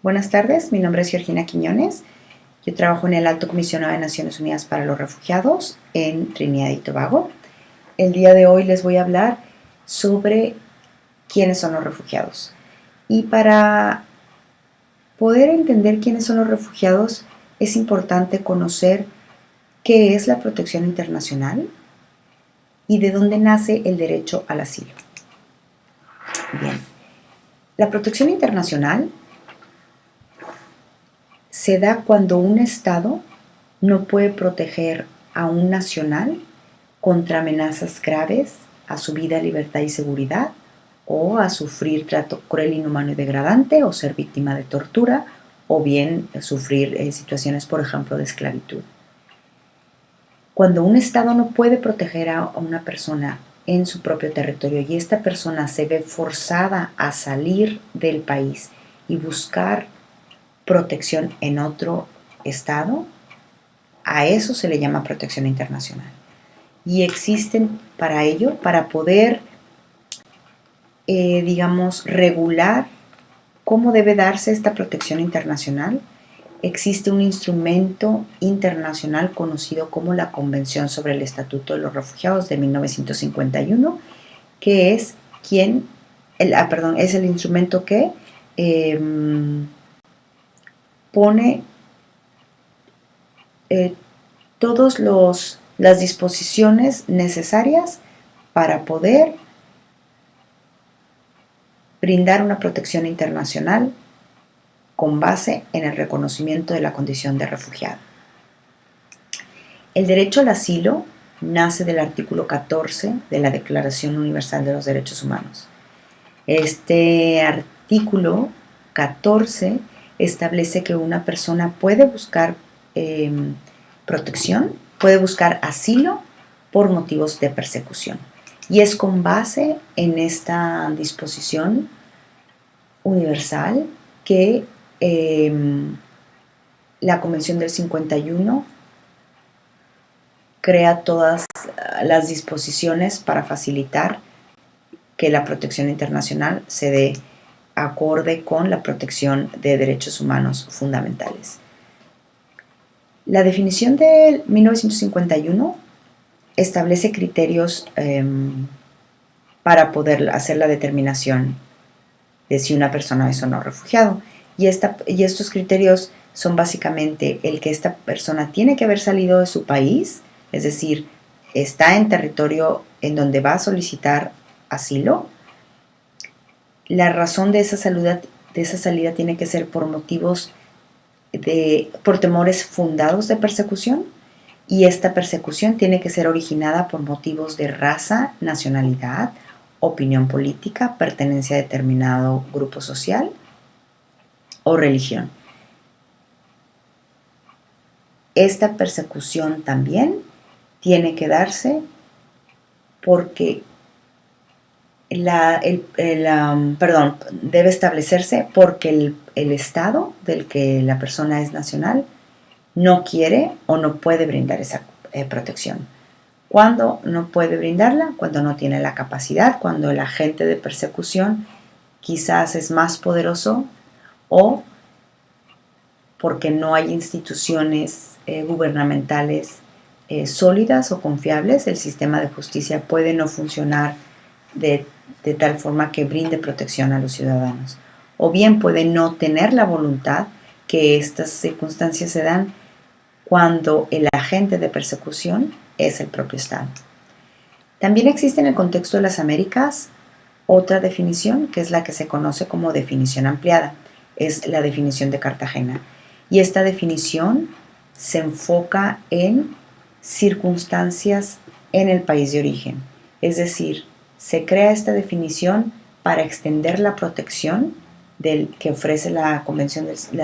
Buenas tardes, mi nombre es Georgina Quiñones. Yo trabajo en el Alto Comisionado de Naciones Unidas para los Refugiados en Trinidad y Tobago. El día de hoy les voy a hablar sobre quiénes son los refugiados. Y para poder entender quiénes son los refugiados, es importante conocer qué es la protección internacional y de dónde nace el derecho al asilo. Bien, la protección internacional se da cuando un Estado no puede proteger a un nacional contra amenazas graves a su vida, libertad y seguridad, o a sufrir trato cruel, inhumano y degradante, o ser víctima de tortura, o bien sufrir situaciones, por ejemplo, de esclavitud. Cuando un Estado no puede proteger a una persona en su propio territorio y esta persona se ve forzada a salir del país y buscar protección en otro estado, a eso se le llama protección internacional. Y existen para ello, para poder, regular cómo debe darse esta protección internacional, existe un instrumento internacional conocido como la Convención sobre el Estatuto de los Refugiados de 1951, que es es el instrumento que pone todas las disposiciones necesarias para poder brindar una protección internacional con base en el reconocimiento de la condición de refugiado. El derecho al asilo nace del artículo 14 de la Declaración Universal de los Derechos Humanos. Este artículo 14 establece que una persona puede buscar protección, puede buscar asilo por motivos de persecución. Y es con base en esta disposición universal que la Convención del 51 crea todas las disposiciones para facilitar que la protección internacional se dé acorde con la protección de derechos humanos fundamentales. La definición de 1951 establece criterios para poder hacer la determinación de si una persona es o no refugiado. Y estos criterios son básicamente el que esta persona tiene que haber salido de su país, es decir, está en territorio en donde va a solicitar asilo. La razón de esa salida tiene que ser por motivos por temores fundados de persecución, y esta persecución tiene que ser originada por motivos de raza, nacionalidad, opinión política, pertenencia a determinado grupo social o religión. Esta persecución también tiene que darse porque debe establecerse porque el Estado del que la persona es nacional no quiere o no puede brindar esa protección. ¿Cuándo no puede brindarla? Cuando no tiene la capacidad, cuando el agente de persecución quizás es más poderoso, o porque no hay instituciones gubernamentales sólidas o confiables. El sistema de justicia puede no funcionar de tal forma que brinde protección a los ciudadanos. O bien puede no tener la voluntad, que estas circunstancias se dan cuando el agente de persecución es el propio Estado. También existe en el contexto de las Américas otra definición, que es la que se conoce como definición ampliada. Es la definición de Cartagena. Y esta definición se enfoca en circunstancias en el país de origen. Es decir, se crea esta definición para extender la protección que ofrece la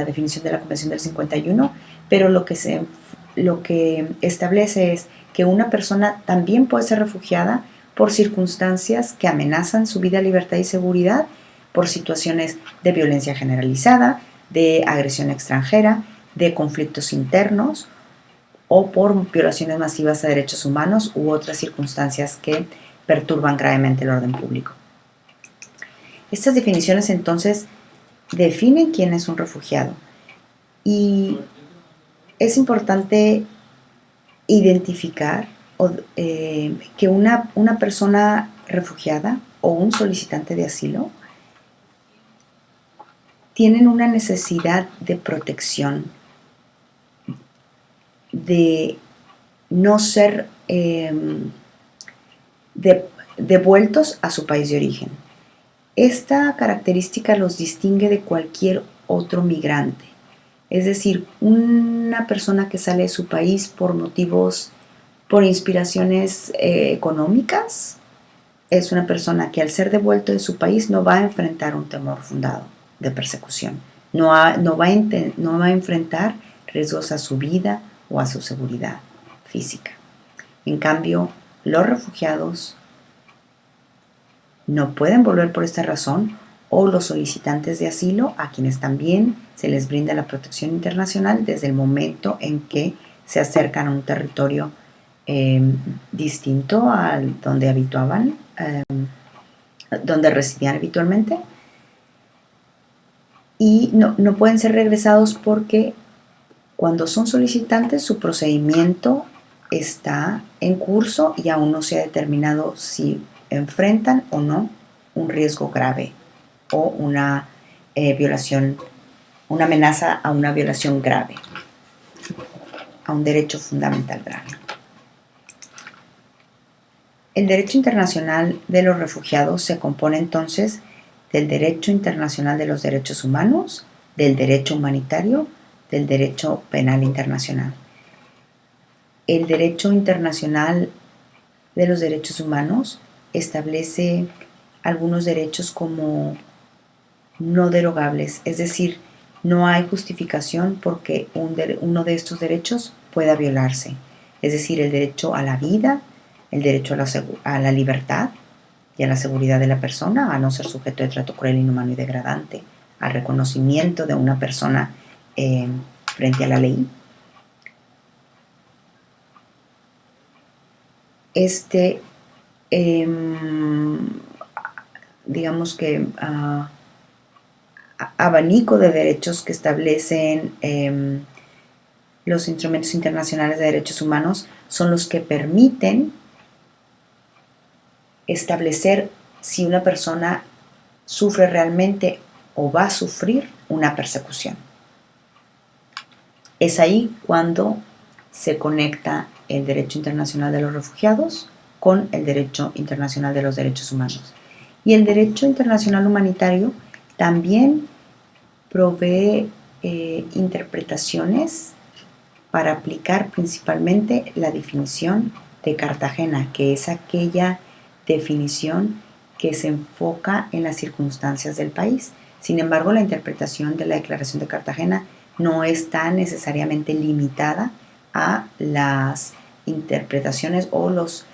definición de la Convención del 51, pero lo que establece es que una persona también puede ser refugiada por circunstancias que amenazan su vida, libertad y seguridad, por situaciones de violencia generalizada, de agresión extranjera, de conflictos internos, o por violaciones masivas a derechos humanos u otras circunstancias que perturban gravemente el orden público. Estas definiciones entonces definen quién es un refugiado. Y es importante identificar que una persona refugiada o un solicitante de asilo tienen una necesidad de protección, de no ser devueltos a su país de origen. Esta característica los distingue de cualquier otro migrante. Es decir, una persona que sale de su país por inspiraciones económicas, es una persona que al ser devuelto de su país no va a enfrentar un temor fundado de persecución. No va a enfrentar riesgos a su vida o a su seguridad física. En cambio, los refugiados no pueden volver por esta razón, o los solicitantes de asilo, a quienes también se les brinda la protección internacional desde el momento en que se acercan a un territorio distinto al donde habituaban, donde residían habitualmente, y no pueden ser regresados porque cuando son solicitantes su procedimiento está en curso y aún no se ha determinado si enfrentan o no un riesgo grave o una violación, una amenaza a una violación grave, a un derecho fundamental grave. El derecho internacional de los refugiados se compone entonces del derecho internacional de los derechos humanos, del derecho humanitario, del derecho penal internacional. El derecho internacional de los derechos humanos establece algunos derechos como no derogables, es decir, no hay justificación porque uno de estos derechos pueda violarse, es decir, el derecho a la vida, el derecho a la libertad y a la seguridad de la persona, a no ser sujeto de trato cruel, inhumano y degradante, al reconocimiento de una persona frente a la ley. Digamos que abanico de derechos que establecen los instrumentos internacionales de derechos humanos son los que permiten establecer si una persona sufre realmente o va a sufrir una persecución. Es ahí cuando se conecta el derecho internacional de los refugiados con el derecho internacional de los derechos humanos. Y el derecho internacional humanitario también provee interpretaciones para aplicar principalmente la definición de Cartagena, que es aquella definición que se enfoca en las circunstancias del país. Sin embargo, la interpretación de la Declaración de Cartagena no está necesariamente limitada a las interpretaciones o los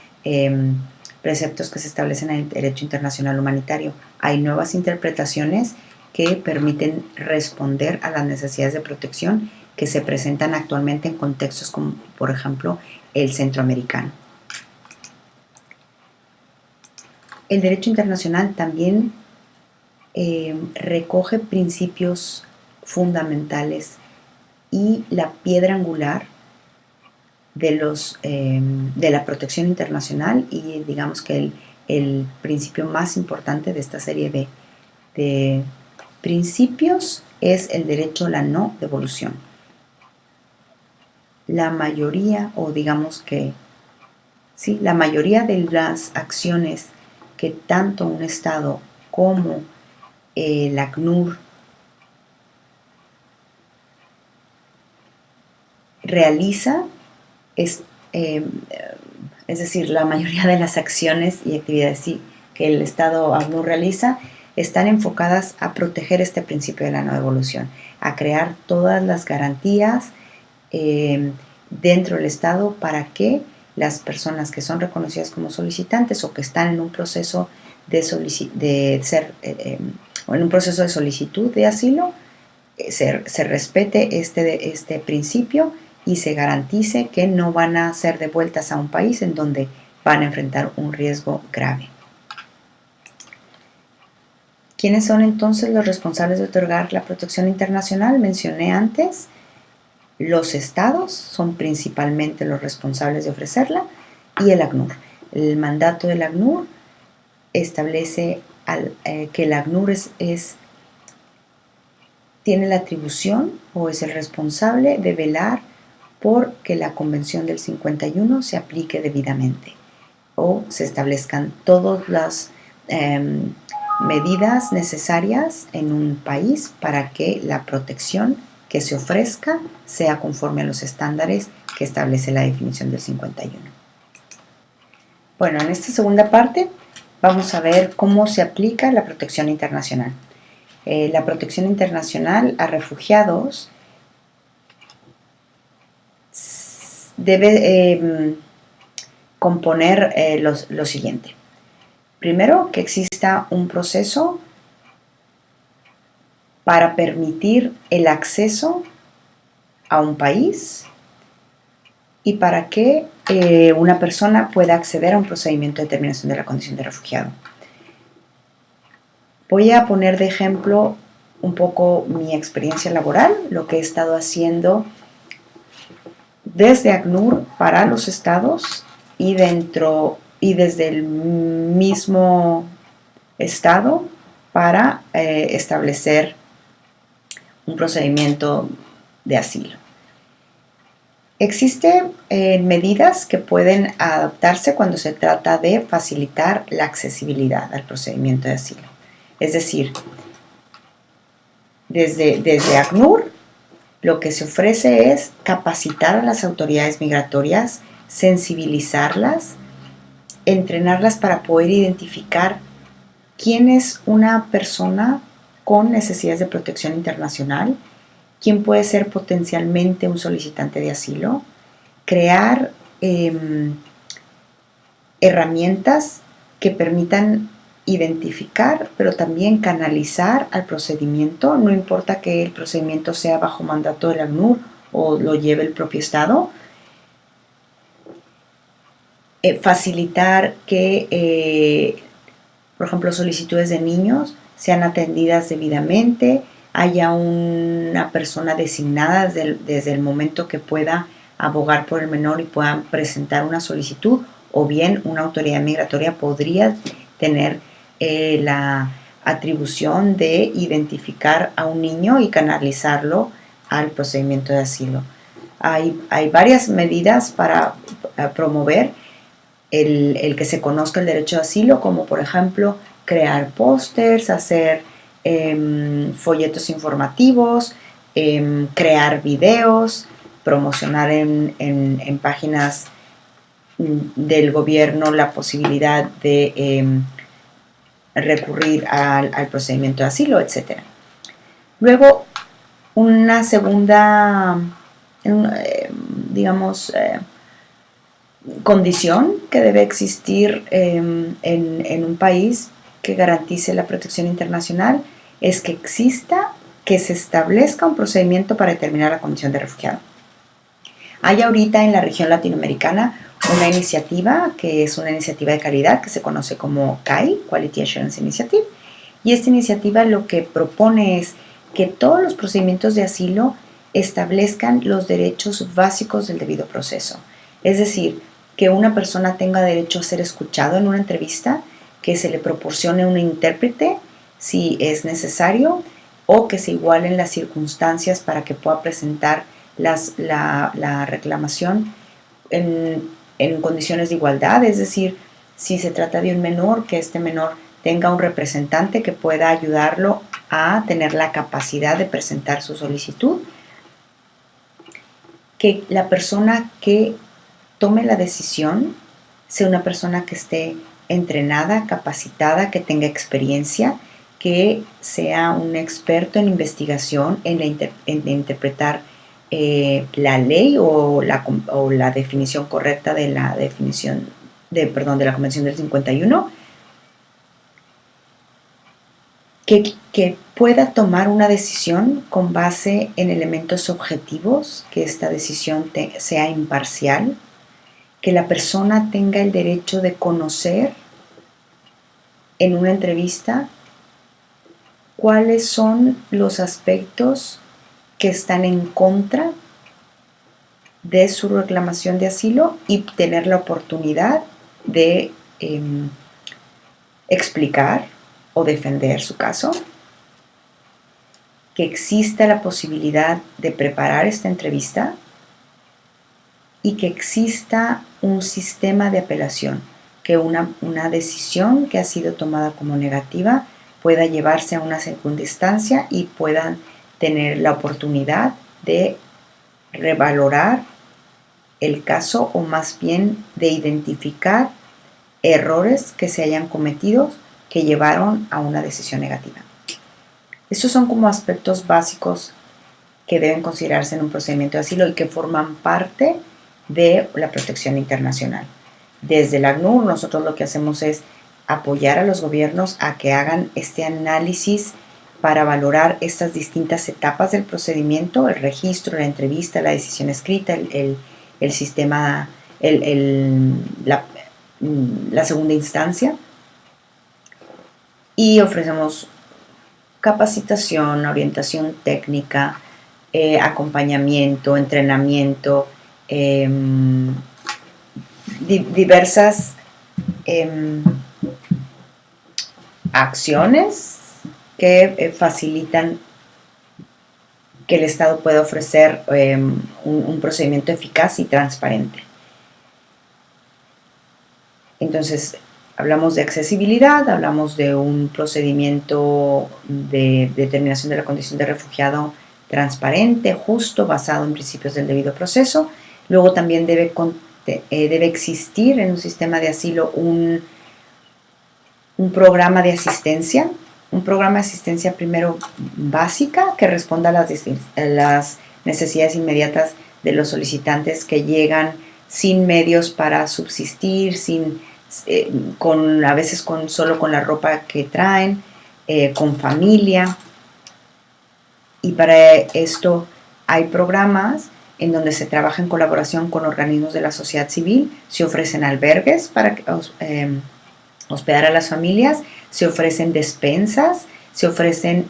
preceptos que se establecen en el derecho internacional humanitario. Hay nuevas interpretaciones que permiten responder a las necesidades de protección que se presentan actualmente en contextos como, por ejemplo, el centroamericano. El derecho internacional también recoge principios fundamentales y la piedra angular de la protección internacional, y digamos que el principio más importante de esta serie de principios es el derecho a la no devolución. La mayoría, o digamos que sí, la mayoría de las acciones que tanto un Estado como el ACNUR realiza, es decir, la mayoría de las acciones y actividades que el Estado ACNUR realiza están enfocadas a proteger este principio de la no devolución, a crear todas las garantías dentro del Estado para que las personas que son reconocidas como solicitantes o que están en un proceso en un proceso de solicitud de asilo, se respete este principio y se garantice que no van a ser devueltas a un país en donde van a enfrentar un riesgo grave. ¿Quiénes son entonces los responsables de otorgar la protección internacional? Mencioné antes, los estados son principalmente los responsables de ofrecerla y el ACNUR. El mandato del ACNUR establece que el ACNUR tiene la atribución o es el responsable de velar por que la Convención del 51 se aplique debidamente o se establezcan todas las medidas necesarias en un país para que la protección que se ofrezca sea conforme a los estándares que establece la definición del 51. Bueno, en esta segunda parte vamos a ver cómo se aplica la protección internacional. La protección internacional a refugiados debe componer lo siguiente. Primero, que exista un proceso para permitir el acceso a un país y para que una persona pueda acceder a un procedimiento de determinación de la condición de refugiado. Voy a poner de ejemplo un poco mi experiencia laboral, lo que he estado haciendo desde ACNUR para los estados y desde el mismo estado para establecer un procedimiento de asilo. Existen medidas que pueden adoptarse cuando se trata de facilitar la accesibilidad al procedimiento de asilo. Es decir, desde ACNUR lo que se ofrece es capacitar a las autoridades migratorias, sensibilizarlas, entrenarlas para poder identificar quién es una persona con necesidades de protección internacional, quién puede ser potencialmente un solicitante de asilo, crear herramientas que permitan identificar, pero también canalizar al procedimiento, no importa que el procedimiento sea bajo mandato del ACNUR o lo lleve el propio Estado. Facilitar que, por ejemplo, solicitudes de niños sean atendidas debidamente, haya una persona designada desde el momento que pueda abogar por el menor y puedan presentar una solicitud, o bien una autoridad migratoria podría tener la atribución de identificar a un niño y canalizarlo al procedimiento de asilo. Hay varias medidas para promover el que se conozca el derecho de asilo, como por ejemplo crear pósters, hacer folletos informativos, crear videos, promocionar en páginas del gobierno la posibilidad de recurrir al procedimiento de asilo, etc. Luego, una segunda, condición que debe existir en un país que garantice la protección internacional es que se establezca un procedimiento para determinar la condición de refugiado. Hay ahorita en la región latinoamericana una iniciativa que es una iniciativa de calidad que se conoce como CAI, Quality Assurance Initiative, y esta iniciativa lo que propone es que todos los procedimientos de asilo establezcan los derechos básicos del debido proceso. Es decir, que una persona tenga derecho a ser escuchado en una entrevista, que se le proporcione un intérprete si es necesario, o que se igualen las circunstancias para que pueda presentar la reclamación en condiciones de igualdad. Es decir, si se trata de un menor, que este menor tenga un representante que pueda ayudarlo a tener la capacidad de presentar su solicitud, que la persona que tome la decisión sea una persona que esté entrenada, capacitada, que tenga experiencia, que sea un experto en investigación, en interpretar la ley o la definición correcta de la definición de la Convención del 51, que pueda tomar una decisión con base en elementos objetivos, que esta decisión sea imparcial, que la persona tenga el derecho de conocer en una entrevista cuáles son los aspectos que están en contra de su reclamación de asilo y tener la oportunidad de explicar o defender su caso, que exista la posibilidad de preparar esta entrevista y que exista un sistema de apelación, que una decisión que ha sido tomada como negativa pueda llevarse a una segunda instancia y puedan tener la oportunidad de revalorar el caso, o más bien de identificar errores que se hayan cometido que llevaron a una decisión negativa. Estos son como aspectos básicos que deben considerarse en un procedimiento de asilo y que forman parte de la protección internacional. Desde el ACNUR nosotros lo que hacemos es apoyar a los gobiernos a que hagan este análisis para valorar estas distintas etapas del procedimiento: el registro, la entrevista, la decisión escrita, el sistema, la segunda instancia, y ofrecemos capacitación, orientación técnica, acompañamiento, entrenamiento, diversas acciones que facilitan que el Estado pueda ofrecer un procedimiento eficaz y transparente. Entonces, hablamos de accesibilidad, hablamos de un procedimiento de determinación de la condición de refugiado transparente, justo, basado en principios del debido proceso. Luego también debe existir en un sistema de asilo un programa de asistencia, primero básica, que responda a las necesidades inmediatas de los solicitantes que llegan sin medios para subsistir, a veces solo con la ropa que traen, con familia. Y para esto hay programas en donde se trabaja en colaboración con organismos de la sociedad civil. Se ofrecen albergues para hospedar a las familias, se ofrecen despensas, se ofrecen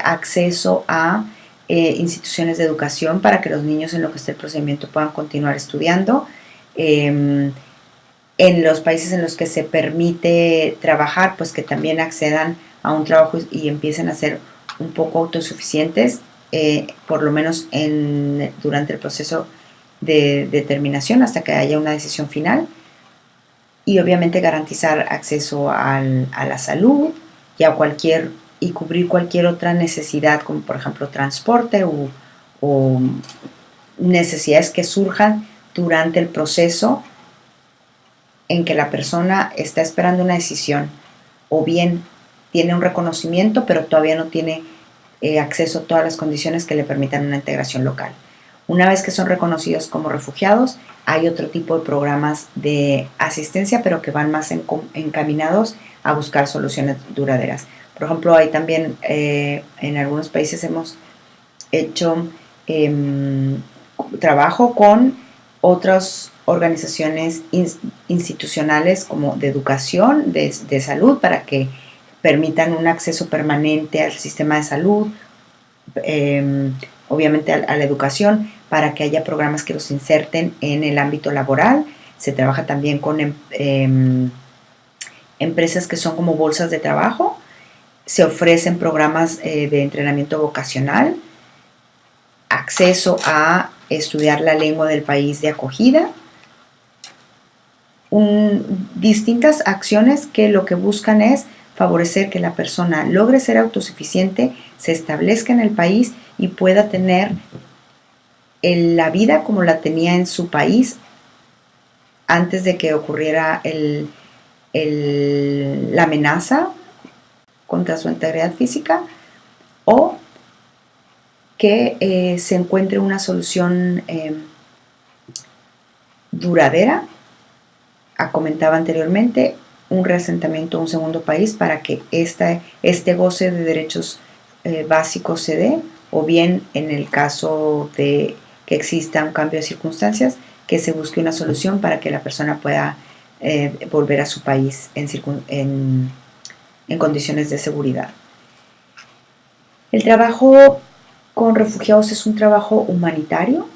acceso a instituciones de educación para que los niños, en lo que esté el procedimiento, puedan continuar estudiando. En los países en los que se permite trabajar, pues que también accedan a un trabajo y empiecen a ser un poco autosuficientes, por lo menos durante el proceso de determinación hasta que haya una decisión final. Y obviamente garantizar acceso a la salud y cubrir cualquier otra necesidad, como por ejemplo transporte o necesidades que surjan durante el proceso en que la persona está esperando una decisión, o bien tiene un reconocimiento pero todavía no tiene acceso a todas las condiciones que le permitan una integración local. Una vez que son reconocidos como refugiados, hay otro tipo de programas de asistencia, pero que van más encaminados a buscar soluciones duraderas. Por ejemplo, hay también en algunos países hemos hecho trabajo con otras organizaciones institucionales como de educación, de salud, para que permitan un acceso permanente al sistema de salud, obviamente a la educación, para que haya programas que los inserten en el ámbito laboral. Se trabaja también con empresas que son como bolsas de trabajo. Se ofrecen programas de entrenamiento vocacional, acceso a estudiar la lengua del país de acogida, distintas acciones que lo que buscan es favorecer que la persona logre ser autosuficiente, se establezca en el país y pueda tener la vida como la tenía en su país antes de que ocurriera la amenaza contra su integridad física, o que se encuentre una solución duradera. Comentaba anteriormente, un reasentamiento a un segundo país para que este goce de derechos básicos se dé, o bien en el caso de que exista un cambio de circunstancias, que se busque una solución para que la persona pueda volver a su país en condiciones de seguridad. El trabajo con refugiados es un trabajo humanitario,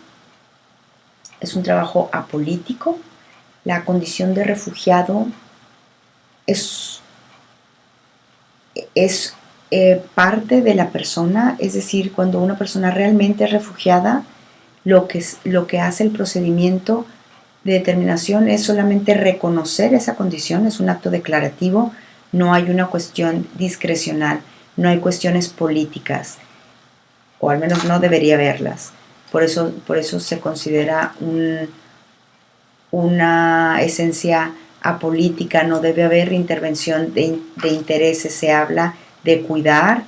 es un trabajo apolítico. La condición de refugiado es parte de la persona, es decir, cuando una persona realmente es refugiada, lo que hace el procedimiento de determinación es solamente reconocer esa condición, es un acto declarativo, no hay una cuestión discrecional, no hay cuestiones políticas, o al menos no debería haberlas. Por eso se considera una esencia apolítica, no debe haber intervención de intereses, se habla de cuidar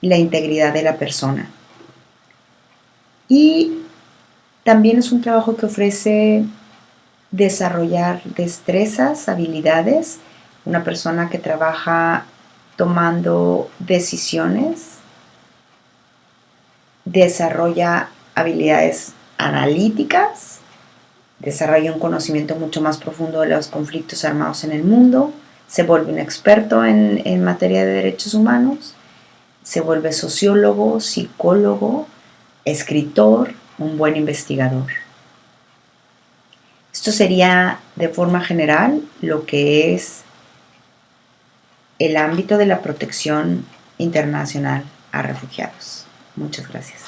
la integridad de la persona. Y también es un trabajo que ofrece desarrollar destrezas, habilidades. Una persona que trabaja tomando decisiones desarrolla habilidades analíticas, desarrolla un conocimiento mucho más profundo de los conflictos armados en el mundo, se vuelve un experto en materia de derechos humanos, se vuelve sociólogo, psicólogo, escritor, un buen investigador. Esto sería de forma general lo que es el ámbito de la protección internacional a refugiados. Muchas gracias.